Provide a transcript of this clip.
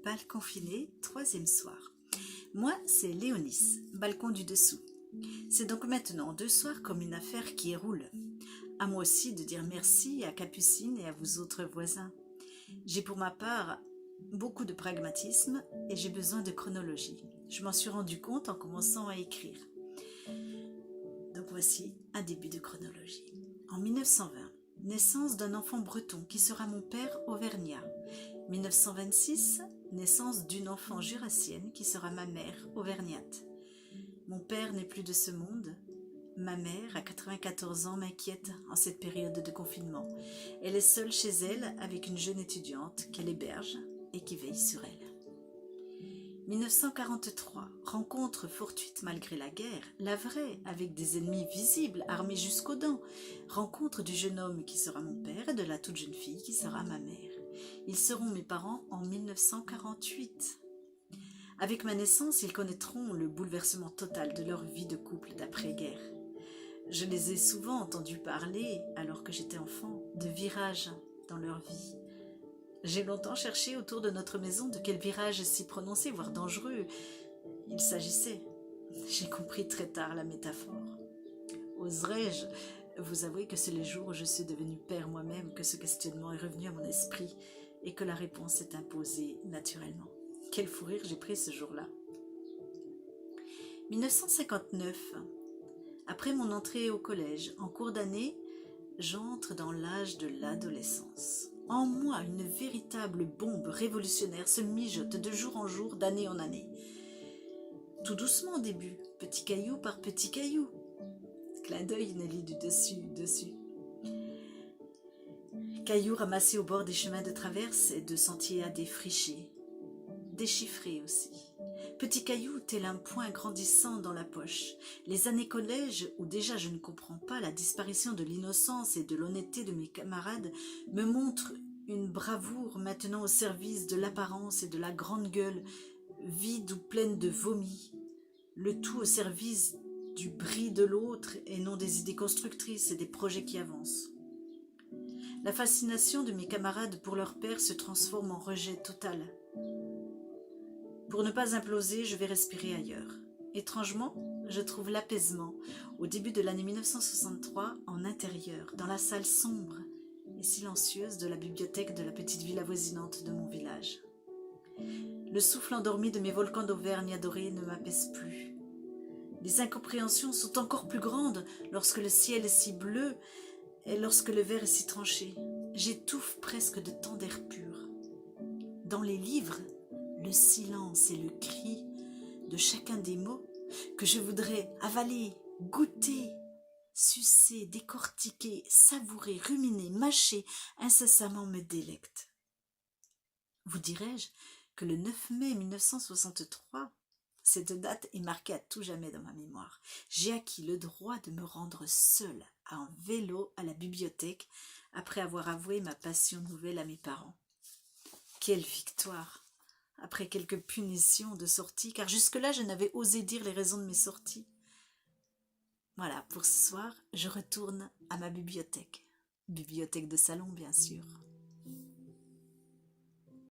Bal confiné, troisième soir. Moi, c'est Léonis, balcon du dessous. C'est donc maintenant 2 soirs comme une affaire qui roule. À moi aussi de dire merci à Capucine et à vous autres voisins. J'ai pour ma part beaucoup de pragmatisme et j'ai besoin de chronologie. Je m'en suis rendu compte en commençant à écrire. Donc voici un début de chronologie. En 1920, naissance d'un enfant breton qui sera mon père auvergnat. 1926, naissance d'une enfant jurassienne qui sera ma mère auvergnate. Mon père n'est plus de ce monde. Ma mère, à 94 ans, m'inquiète en cette période de confinement. Elle est seule chez elle avec une jeune étudiante qu'elle héberge et qui veille sur elle. 1943, rencontre fortuite malgré la guerre, la vraie, avec des ennemis visibles, armés jusqu'aux dents. Rencontre du jeune homme qui sera mon père et de la toute jeune fille qui sera ma mère. Ils seront mes parents en 1948. Avec ma naissance, ils connaîtront le bouleversement total de leur vie de couple d'après-guerre. Je les ai souvent entendus parler, alors que j'étais enfant, de virages dans leur vie. J'ai longtemps cherché autour de notre maison de quel virage si prononcé, voire dangereux, il s'agissait. J'ai compris très tard la métaphore. Oserais-je vous avouer que c'est le jour où je suis devenue père moi-même que ce questionnement est revenu à mon esprit et que la réponse s'est imposée naturellement. Quel fou rire j'ai pris ce jour-là. 1959. Après mon entrée au collège, en cours d'année, j'entre dans l'âge de l'adolescence. En moi, une véritable bombe révolutionnaire se mijote de jour en jour, d'année en année. Tout doucement au début, petit caillou par petit caillou. Clin d'œil Nelly du dessus. Cailloux ramassés au bord des chemins de traverse et de sentiers à défricher. Déchiffrés aussi. Petit caillou tel un point grandissant dans la poche. Les années collège, où déjà je ne comprends pas la disparition de l'innocence et de l'honnêteté de mes camarades, me montrent une bravoure maintenant au service de l'apparence et de la grande gueule, vide ou pleine de vomi. Le tout au service du bris de l'autre et non des idées constructrices et des projets qui avancent. La fascination de mes camarades pour leur père se transforme en rejet total. Pour ne pas imploser, je vais respirer ailleurs. Étrangement, je trouve l'apaisement au début de l'année 1963 en intérieur, dans la salle sombre et silencieuse de la bibliothèque de la petite ville avoisinante de mon village. Le souffle endormi de mes volcans d'Auvergne adorés ne m'apaise plus. Les incompréhensions sont encore plus grandes lorsque le ciel est si bleu et lorsque le verre est si tranché. J'étouffe presque de tant d'air pur. Dans les livres, le silence et le cri de chacun des mots que je voudrais avaler, goûter, sucer, décortiquer, savourer, ruminer, mâcher, incessamment me délectent. Vous dirais-je que le 9 mai 1963, cette date est marquée à tout jamais dans ma mémoire. J'ai acquis le droit de me rendre seule en vélo à la bibliothèque après avoir avoué ma passion nouvelle à mes parents. Quelle victoire! Après quelques punitions de sortie, car jusque-là je n'avais osé dire les raisons de mes sorties. Voilà, pour ce soir, je retourne à ma bibliothèque. Bibliothèque de salon, bien sûr.